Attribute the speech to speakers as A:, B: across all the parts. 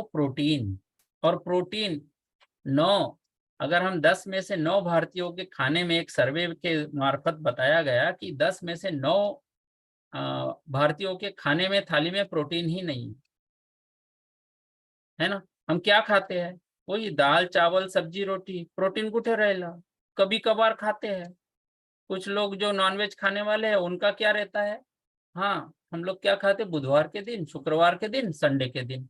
A: Protein, और protein 9, अगर हम 10 में से 9 भारतीयों के खाने में, एक सर्वे के मार्फत बताया गया कि 10 में से 9 भारतीयों के खाने में, थाली में प्रोटीन ही नहीं है ना। हम क्या खाते हैं? वही दाल चावल सब्जी रोटी, प्रोटीन कुठे रहेला? कभी कभार खाते हैं। कुछ लोग जो नॉनवेज खाने वाले हैं उनका क्या रहता है, हाँ हम लोग क्या खाते, बुधवार के दिन, शुक्रवार के दिन, संडे के दिन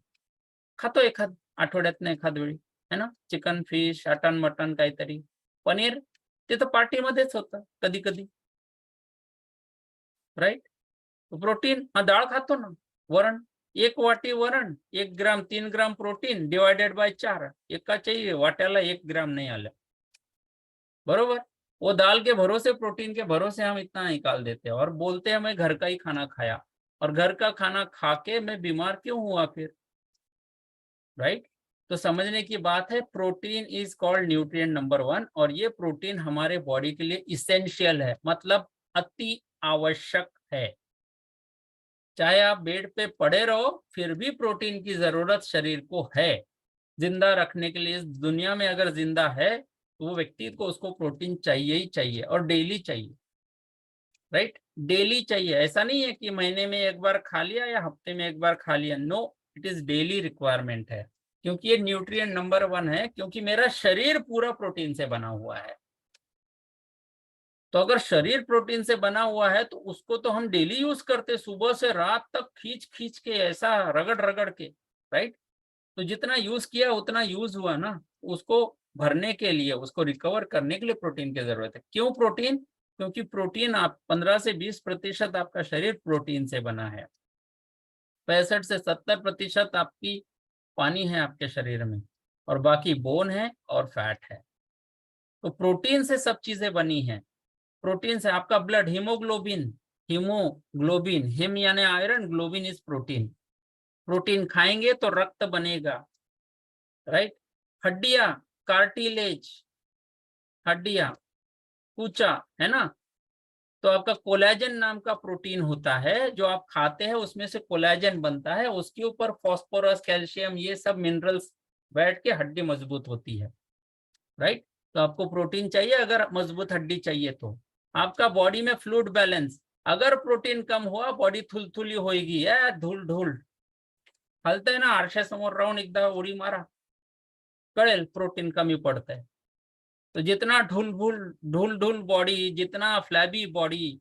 A: खातो एखाद आठवड्यातनं एखाद वेळी, है ना, चिकन फिश मटन मटन काहीतरी, पनीर ते तर पार्टीमध्येच होतं कधी कधी, राईट. प्रोटीन डाळ खातो ना, वरण, एक वाटी वरण 1 ग्राम 3 ग्राम प्रोटीन डिवाइडेड बाय 4, एकाच्याही वाट्याला 1 ग्राम नहीं आलं, बरोबर. वो दाल के भरोसे, प्रोटीन के भरोसे हम इतना निकाल देते हैं और बोलते हैं मैं घर का ही खाना खाया, और घर का खाना खा के मैं बीमार क्यों हुआ फिर, राइट. तो समझने की बात है, protein is called nutrient number 1, और ये प्रोटीन हमारे बॉडी के लिए इसेंशियल है, मतलब अति आवश्यक है. चाहे आप बेड पे पड़े रहो, फिर भी प्रोटीन की जरूरत शरीर को है जिंदा रखने के लिए. इस दुनिया में अगर जिंदा है तो वो व्यक्ति को, उसको प्रोटीन चाहिए ही चाहिए, और डेली चाहिए, राइट. डेली चाहिए. ऐसा नहीं है कि महीने में एक बार खा लिया या हफ्ते में एक बार खा लिया, no, it is daily requirement है, क्योंकि ये न्यूट्रिएंट नंबर 1 है, क्योंकि मेरा शरीर पूरा प्रोटीन से बना हुआ है. तो अगर शरीर प्रोटीन से बना हुआ है तो उसको तो हम डेली यूज करते, सुबह से रात तक खींच खींच के, ऐसा रगड़ रगड़ के, राइट. तो जितना यूज किया उतना यूज हुआ ना, उसको भरने के लिए, उसको रिकवर करने के लिए प्रोटीन की जरूरत है. क्यों प्रोटीन? क्योंकि प्रोटीन, आप 15 से 20% आपका शरीर प्रोटीन से बना है, 65 से 70% आपकी पानी है आपके शरीर में, और बाकी बोन है और फैट है. तो प्रोटीन से सब चीजें बनी हैं. प्रोटीन से आपका ब्लड, हीमोग्लोबिन, हीमोग्लोबिन, हिम यानी iron, globin is protein. Protein खाएंगे तो रक्त बनेगा, राइट. हड्डियां, कार्टिलेज, हड्डियां, कूचा, है ना. तो आपका कोलेजन नाम का प्रोटीन होता है, जो आप खाते हैं उसमें से कोलेजन बनता है, उसके ऊपर फास्फोरस, कैल्शियम, ये सब मिनरल्स बैठ के हड्डी मजबूत होती है, राइट. तो आपको प्रोटीन चाहिए अगर मजबूत हड्डी चाहिए तो. आपका बॉडी में फ्लूइड बैलेंस, अगर प्रोटीन कम हुआ बॉडी थुलथुली होगी, या धूल धूल हलतंय ना, आरशासमोर राहून एकदा उडी मारा, कळेल प्रोटीन कमी पडतंय. तो जितना ढूल ढूल बॉडी, जितना फ्लैबी बॉडी,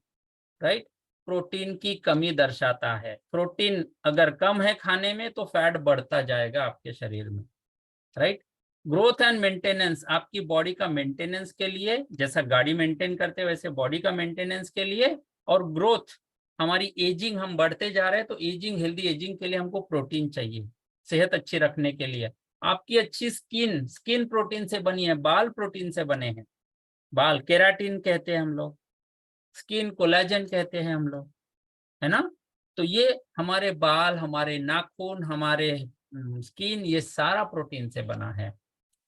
A: राइट, प्रोटीन की कमी दर्शाता है. प्रोटीन अगर कम है खाने में तो फैट बढ़ता जाएगा आपके शरीर में, राइट. ग्रोथ एंड मेंटेनेंस, आपकी बॉडी का मेंटेनेंस के लिए, जैसा गाड़ी मेंटेन करते हैं वैसे बॉडी का मेंटेनेंस के लिए, और ग्रोथ, हमारी एजिंग, हम बढ़ते जा रहे हैं तो एजिंग, हेल्दी एजिंग के लिए हमको प्रोटीन चाहिए, सेहत अच्छी रखने के लिए. आपकी अच्छी स्किन, स्किन प्रोटीन से बनी है, बाल प्रोटीन से बने हैं, बाल केराटिन कहते हैं हम लोग, स्किन कोलेजन कहते हैं हम लोग, है ना. तो ये हमारे बाल, हमारे नाखून, हमारे स्किन, ये सारा प्रोटीन से बना है.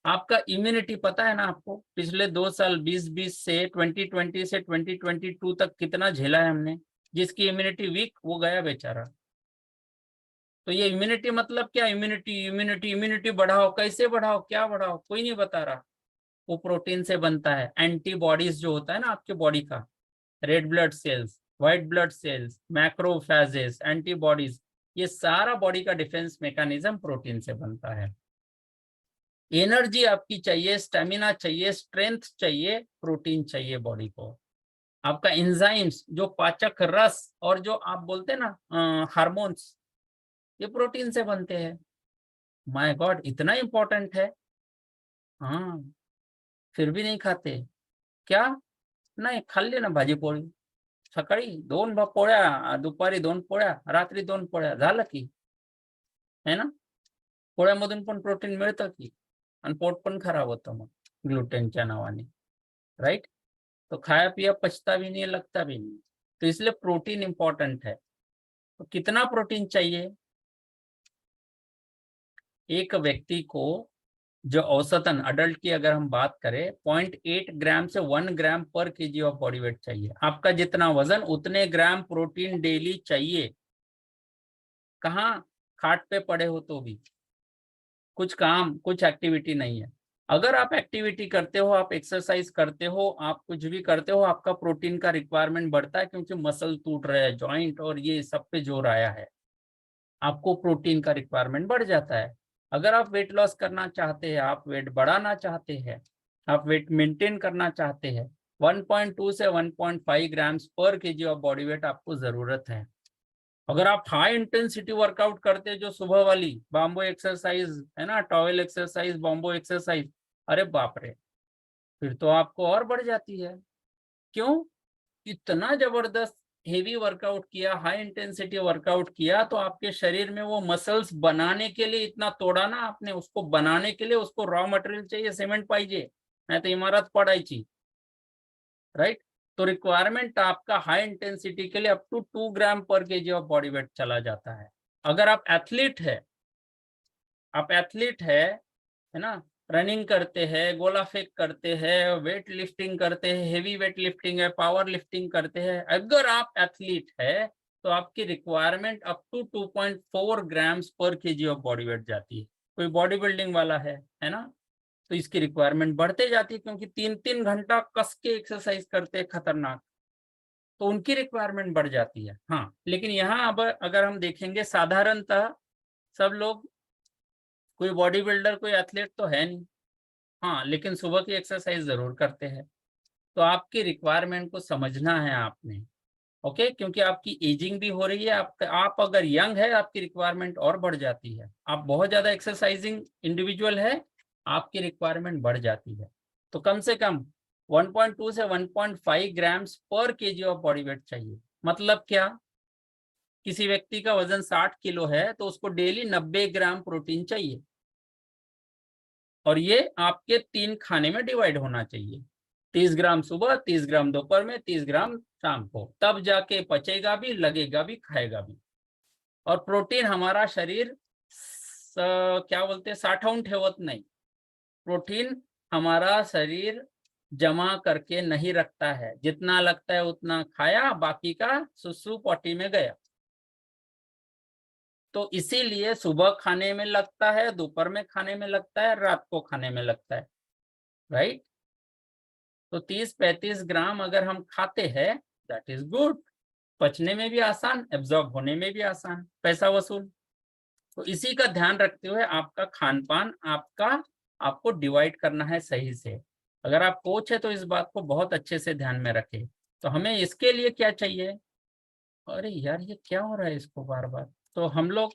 A: आपका इम्यूनिटी पता है ना आपको, पिछले 2 साल 2020 से 2020 से 2022 तक कितना झेला है हमने. जिसकी इम्यूनिटी वीक वो गया बेचारा. तो ये इम्यूनिटी मतलब क्या, इम्यूनिटी इम्यूनिटी इम्यूनिटी बढ़ाओ, कैसे बढ़ाओ, क्या बढ़ाओ, कोई नहीं बता रहा. वो प्रोटीन से बनता है. एंटीबॉडीज जो होता है ना आपके बॉडी का, red blood cells, white blood cells, macrophages, antibodies, ये सारा बॉडी का डिफेंस मैकेनिज्म प्रोटीन से बनता है. एनर्जी आपकी चाहिए, स्टेमिना चाहिए, स्ट्रेंथ चाहिए, प्रोटीन चाहिए बॉडी को. आपका एंजाइम्स, जो पाचक रस, और जो आप बोलते हैं ना हार्मोन्स, ये प्रोटीन से बनते हैं. माय गॉड, इतना इंपॉर्टेंट है. हाँ, फिर भी नहीं खाते. क्या? नाही, खाल्ली ना भाजी पोळी, सकाळी 2 पोळ्या, दुपारी 2 पोळ्या, रात्री 2 पोळ्या, झालं की, है ना. पोळ्यामधून पण प्रोटीन मिळतं की, आणि पोट पण खराब होतं मग ग्लुटेनच्या नावाने, राइट. तो खाया पिया पचता भी नहीं, लगता भी नहीं. तो इसलिए प्रोटीन इंपॉर्टेंट है. तो कितना प्रोटीन चाहिए एक व्यक्ति को, जो औसतन अडल्ट की अगर हम बात करें, 0.8 ग्राम से 1 ग्राम पर केजी ऑफ बॉडी वेट चाहिए. आपका जितना वजन उतने ग्राम प्रोटीन डेली चाहिए. कहाँ? खाट पे पड़े हो तो भी, कुछ काम, कुछ एक्टिविटी नहीं है। अगर आप एक्टिविटी करते हो, आप एक्सरसाइज करते हो, आप कुछ भी करते हो, आपका प्रोटीन का रिक्वायरमेंट बढ़ता है, क्योंकि मसल टूट रहे हैं, जॉइंट और ये सब पे जोर आया है, आपको प्रोटीन का रिक्वायरमेंट बढ़ जाता है। अगर आप वेट लॉस करना चाहते हैं, आप वेट बढ़ाना चाहते हैं, आप वेट मेंटेन करना चाहते हैं, 1.2 से 1.5 ग्राम्स पर केजी ऑफ बॉडी वेट आपको जरूरत है। अगर आप हाई इंटेंसिटी वर्कआउट करते हैं, जो सुबह वाली बॉम्बो एक्सरसाइज है ना, टॉवेल एक्सरसाइज, बॉम्बो एक्सरसाइज, अरे बाप रे, फिर तो आपको और बढ़ जाती है। क्यों? इतना जबरदस्त हेवी वर्कआउट किया, हाई इंटेंसिटी वर्कआउट किया, तो आपके शरीर में वो मसल्स बनाने के लिए इतना तोड़ा ना आपने, उसको बनाने के लिए उसको रॉ मटेरियल चाहिए, सिमेंट पाइजे, नहीं तो इमारत पडायची, राइट। तो रिक्वायरमेंट आपका हाई इंटेंसिटी के लिए अप टू 2 ग्राम पर केजी ऑफ बॉडी वेट चला जाता है। अगर आप एथलीट है, आप एथलीट है ना, रनिंग करते हैं, गोला फेंक करते हैं, वेट लिफ्टिंग करते हैं, हेवी वेट लिफ्टिंग है, पावर लिफ्टिंग करते हैं, अगर आप एथलीट है तो आपकी रिक्वायरमेंट अप टू 2.4 ग्राम्स पर केजी ऑफ बॉडी वेट जाती है। कोई बॉडी बिल्डिंग वाला है ना, तो इसकी रिक्वायरमेंट बढ़ते जाती है, क्योंकि 3-3 घंटा कस के एक्सरसाइज करते हैं खतरनाक, तो उनकी रिक्वायरमेंट बढ़ जाती है। हाँ, लेकिन यहाँ अब अगर हम देखेंगे, साधारणतः सब लोग, कोई बॉडी बिल्डर, कोई एथलीट तो है नहीं, हाँ, लेकिन सुबह की एक्सरसाइज जरूर करते हैं। तो आपकी रिक्वायरमेंट को समझना है आपने, ओके, क्योंकि आपकी एजिंग भी हो रही है, आप अगर यंग है आपकी रिक्वायरमेंट और बढ़ जाती है, आप बहुत ज्यादा एक्सरसाइजिंग इंडिविजुअल है, आपकी रिक्वायरमेंट बढ़ जाती है। तो कम से कम 1.2 से 1.5 ग्राम्स पर केजी ऑफ बॉडी वेट चाहिए। मतलब क्या? किसी व्यक्ति का वजन 60 किलो है तो उसको डेली 90 ग्राम प्रोटीन चाहिए, और ये आपके 3 खाने में डिवाइड होना चाहिए। 30 ग्राम सुबह, 30 ग्राम दोपहर में, 30 ग्राम शाम को, तब जाके पचेगा भी, लगेगा भी, खाएगा भी। और प्रोटीन हमारा शरीर क्या बोलते हैं, साठवून ठेवत नहीं। प्रोटीन हमारा शरीर जमा करके नहीं रखता है, जितना लगता है उतना खाया, बाकी का सुसु पॉटी में गया। तो इसीलिए सुबह खाने में लगता है, दोपहर में खाने में लगता है, रात को खाने में लगता है, राइट। तो 30-35 ग्राम अगर हम खाते हैं, दैट इज गुड, पचने में भी आसान, एब्जॉर्ब होने में भी आसान, पैसा वसूल। तो इसी का ध्यान रखते हुए आपका खान पान आपको डिवाइड करना है सही से। अगर आप कोच है तो इस बात को बहुत अच्छे से ध्यान में रखें। तो हमें इसके लिए क्या चाहिए? अरे यार, ये क्या हो रहा है इसको बार बार? तो हम लोग,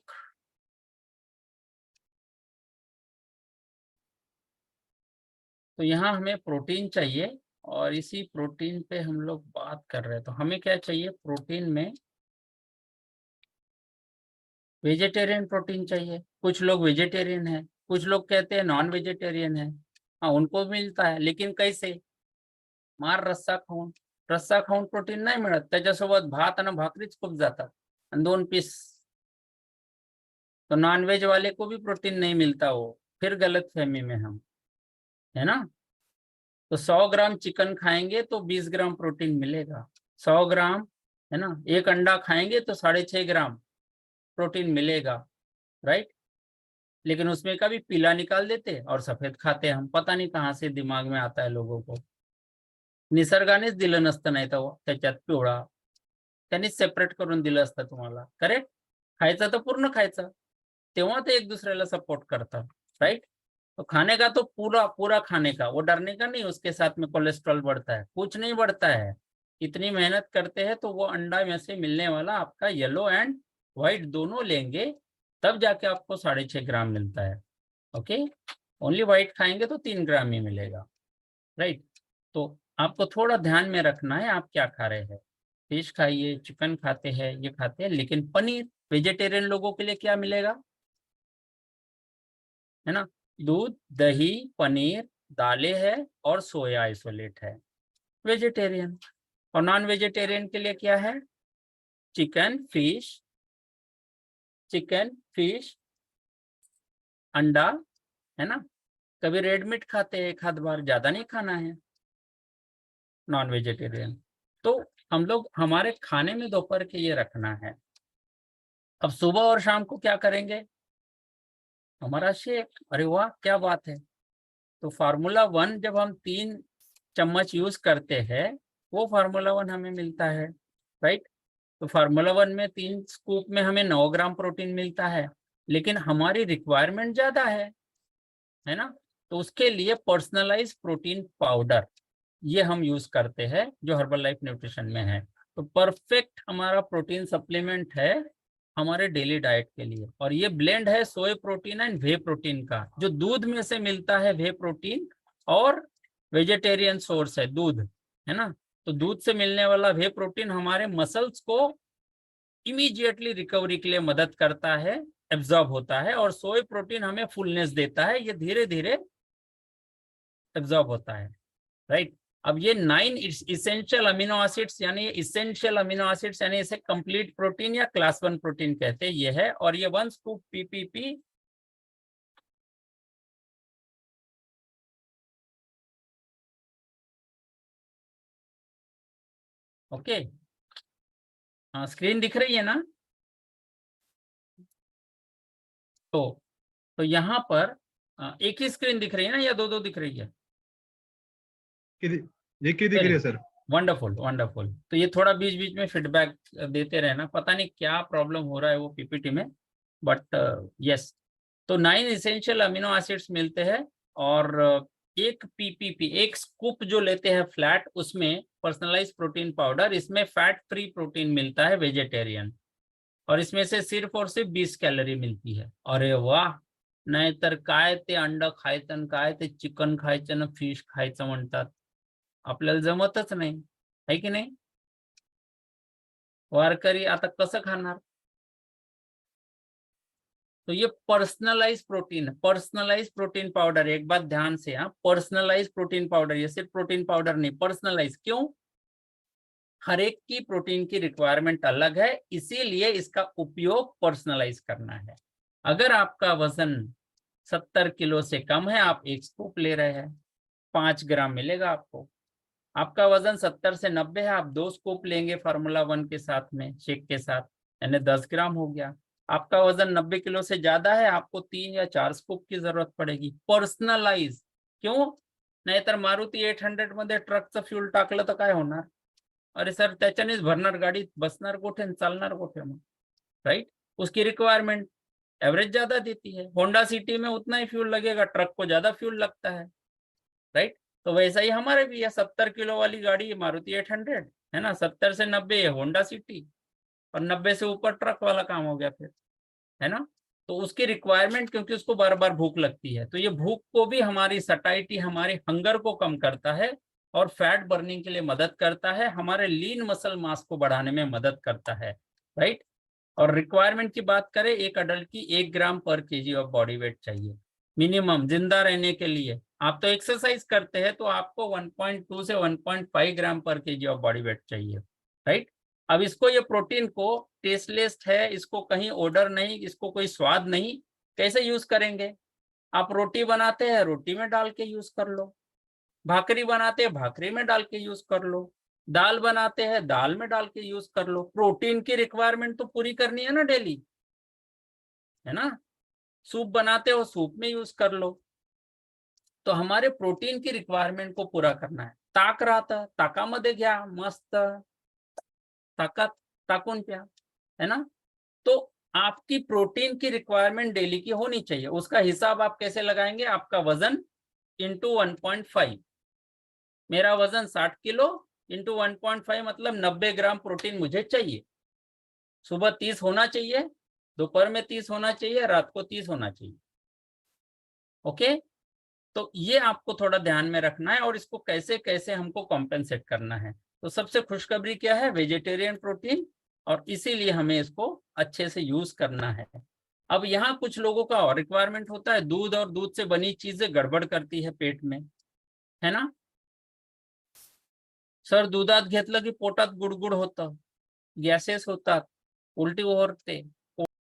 A: तो यहाँ हमें प्रोटीन चाहिए, और इसी प्रोटीन पे हम लोग बात कर रहे हैं। तो हमें क्या चाहिए प्रोटीन में? वेजिटेरियन प्रोटीन चाहिए। कुछ लोग वेजिटेरियन है, कुछ लोग कहते हैं नॉन वेजिटेरियन है, हाँ, उनको मिलता है, लेकिन कैसे? मार रस्सा खाऊन प्रोटीन नाही मिळत, त्याच्यासोबत भात आणि भाकरीच खूप जातात आणि 2 पीस। तो नॉनवेज वाले को भी प्रोटीन नहीं मिलता, वो फिर गलत फहमी में हम, है ना। तो 100 ग्राम चिकन खाएंगे तो 20 ग्राम प्रोटीन मिलेगा, 100 ग्राम, है ना, एक अंडा खाएंगे तो 6.5 ग्राम प्रोटीन मिलेगा, राइट। लेकिन उसमें का भी पीला निकाल देते और सफेद खाते हैं हम, पता नहीं कहाँ से दिमाग में आता है लोगों को। निसर्गानेच दिलं नसतं, नाही तर त्याच्यात पिवळा, त्यांनीच सेपरेट करून दिलं असतं तुम्हाला, करेक्ट। खायचं तर पूर्ण खायचं, तेव्हा ते एक दूसरे सपोर्ट करतात, राइट। तो खाने का तो पूरा पूरा खाने का, वो डरने का नहीं उसके साथ में कोलेस्ट्रॉल बढ़ता है, कुछ नहीं बढ़ता है। इतनी मेहनत करते हैं तो वो अंडा में से मिलने वाला आपका येलो एंड व्हाइट दोनों लेंगे, तब जाके आपको 6.5 ग्राम मिलता है, ओके। ओनली व्हाइट खाएंगे तो 3 ग्राम ही मिलेगा, राइट। तो आपको थोड़ा ध्यान में रखना है आप क्या खा रहे हैं। फिश खाइए, चिकन खाते हैं, ये खाते हैं, लेकिन पनीर, वेजिटेरियन लोगों के लिए क्या मिलेगा, है ना, दूध, दही, पनीर, दालें है और सोया आइसोलेट है, वेजिटेरियन। और नॉन वेजिटेरियन के लिए क्या है? चिकन फिश, चिकन फिश, अंडा, है ना। कभी रेड मीट खाते हैं एक आध बार, ज्यादा नहीं खाना है, नॉन वेजिटेरियन। तो हम लोग हमारे खाने में दोपहर के ये रखना है। अब सुबह और शाम को क्या करेंगे? हमारा शेक। अरे वाह, क्या बात है। तो फार्मूला 1 जब हम 3 चम्मच यूज करते हैं वो फार्मूला 1 हमें मिलता है, राइट। तो फार्मूला 1 में 3 स्कूप में हमें 9 ग्राम प्रोटीन मिलता है, लेकिन हमारी रिक्वायरमेंट ज्यादा है ना। तो उसके लिए पर्सनलाइज प्रोटीन पाउडर ये हम यूज करते हैं जो हर्बल लाइफ न्यूट्रिशन में है। तो परफेक्ट हमारा प्रोटीन सप्लीमेंट है हमारे डेली डाइट के लिए। और ये ब्लेंड है सोय प्रोटीन एंड वे प्रोटीन का, जो दूध में से मिलता है वे प्रोटीन, और वेजिटेरियन सोर्स है दूध, है ना। तो दूध से मिलने वाला वे प्रोटीन हमारे मसल्स को इमीडिएटली रिकवरी के लिए मदद करता है, एब्जॉर्ब होता है, और सोय प्रोटीन हमें फुलनेस देता है, ये धीरे धीरे एब्जॉर्ब होता है, राइट। अब ये 9 इसेंशियल अमीनो एसिड्स यानी इसेंशियल अमीनो एसिड्स यानी इसे कंप्लीट प्रोटीन या क्लास 1 प्रोटीन कहते हैं, ये है। और ये 1 स्कूप पीपीपी ओके। हाँ, स्क्रीन दिख रही है ना। तो यहाँ पर एक ही स्क्रीन दिख रही है ना या दो दो दिख रही है?
B: एक ही दिख रही है सर।
A: Wonderful wonderful. तो ये थोड़ा बीच बीच में फीडबैक देते रहना, पता नहीं क्या प्रॉब्लम हो रहा है वो पीपीटी में, बट यस। तो 9 इसेंशियल अमीनो एसिड्स मिलते हैं, और एक पीपीपी एक स्कूप जो लेते हैं फ्लैट, उसमें पर्सनलाइज प्रोटीन पाउडर, इसमें फैट फ्री प्रोटीन मिलता है वेजिटेरियन, और इसमें से सिर्फ और सिर्फ 20 कैलोरी मिलती है। अरे वाह, नाहीतर काय ते अंड खायचं काय ते चिकन खायचं ना फिश खायचं म्हणतात, आपल्याला जमतच नाही, है की नाही। वारकरी आता कसं खाणार। तो ये पर्सनलाइज प्रोटीन पाउडर, एक बात ध्यान से, हाँ, पर्सनलाइज प्रोटीन पाउडर, ये सिर्फ प्रोटीन पाउडर नहीं, पर्सनलाइज। क्यों? हर एक की प्रोटीन की रिक्वायरमेंट अलग है, इसीलिए इसका उपयोग पर्सनलाइज करना है। अगर आपका वजन 70 किलो से कम है, आप एक स्कूप ले रहे हैं, 5 ग्राम मिलेगा आपको। आपका वजन 70 से 90 है, आप 2 स्कूप लेंगे फार्मूला 1 के साथ में, शेक के साथ, यानी 10 ग्राम हो गया। आपका वजन 90 किलो से ज्यादा है, आपको 3 या 4 स्कूप की जरूरत पड़ेगी। पर्सनलाइज। क्यों? नाहीतर मारुती 800 मध्ये ट्रकचं फ्यूल टाकलं तर काय होणार? अरे सर, त्याच्यानेच भरणार गाडी, बसणार कुठे आणि चालणार कुठे मग, राइट। उसकी रिक्वायरमेंट एवरेज ज्यादा देती है, होंडा सिटी में उतना ही फ्यूल लगेगा, ट्रक को ज्यादा फ्यूल लगता है, राइट। तो वैसा ही हमारे भी है, 70 किलो वाली गाड़ी मारुति 800 है ना, 70 से 90 है होंडा सिटी, और 90 से ऊपर ट्रक वाला काम हो गया फिर, है ना। तो उसकी रिक्वायरमेंट, क्योंकि उसको बार बार भूख लगती है, तो ये भूख को भी, हमारी सटाइटी, हमारी हंगर को कम करता है, और फैट बर्निंग के लिए मदद करता है, हमारे लीन मसल मास को बढ़ाने में मदद करता है, राइट। और रिक्वायरमेंट की बात करें, एक अडल्ट की 1 ग्राम पर केजी ऑफ बॉडी वेट चाहिए मिनिमम जिंदा रहने के लिए। आप तो एक्सरसाइज करते हैं, तो आपको 1.2 से 1.5 ग्राम पर केजी ऑफ बॉडी वेट चाहिए, राइट। अब इसको, ये प्रोटीन को टेस्टलेस है, इसको कहीं ओडर नहीं, इसको कोई स्वाद नहीं, कैसे यूज करेंगे? आप रोटी बनाते हैं, रोटी में डाल के यूज कर लो, भाकरी बनाते हैं, भाकरी में डाल के यूज कर लो, दाल बनाते हैं, दाल में डाल के यूज कर लो। प्रोटीन की रिक्वायरमेंट तो पूरी करनी है ना डेली, है ना। सूप बनाते हो, सूप में यूज कर लो। तो हमारे प्रोटीन की रिक्वायरमेंट को पूरा करना है। ताक राहतं, ताकामध्ये घ्या, मस्त ताकात टाकून प्या, है ना। तो आपकी प्रोटीन की रिक्वायरमेंट डेली की होनी चाहिए। उसका हिसाब आप कैसे लगाएंगे? आपका वजन इंटू 1.5, मेरा वजन 60 किलो इंटू 1.5 मतलब 90 ग्राम प्रोटीन मुझे चाहिए। सुबह 30 होना चाहिए, दोपहर में 30 होना चाहिए, रात को 30 होना चाहिए, ओके। तो ये आपको थोड़ा ध्यान में रखना है, और इसको कैसे कैसे हमको कॉम्पेंसेट करना है। तो सबसे खुशखबरी क्या है? वेजिटेरियन प्रोटीन, और इसीलिए हमें इसको अच्छे से यूज करना है। अब यहाँ कुछ लोगों का और रिक्वायरमेंट होता है, दूध और दूध से बनी चीजें गड़बड़ करती है पेट में, है ना। सर, दुधात घेतलं की पोटात गुडगुड होतं, गॅसेस होतात, उलटी ओरते,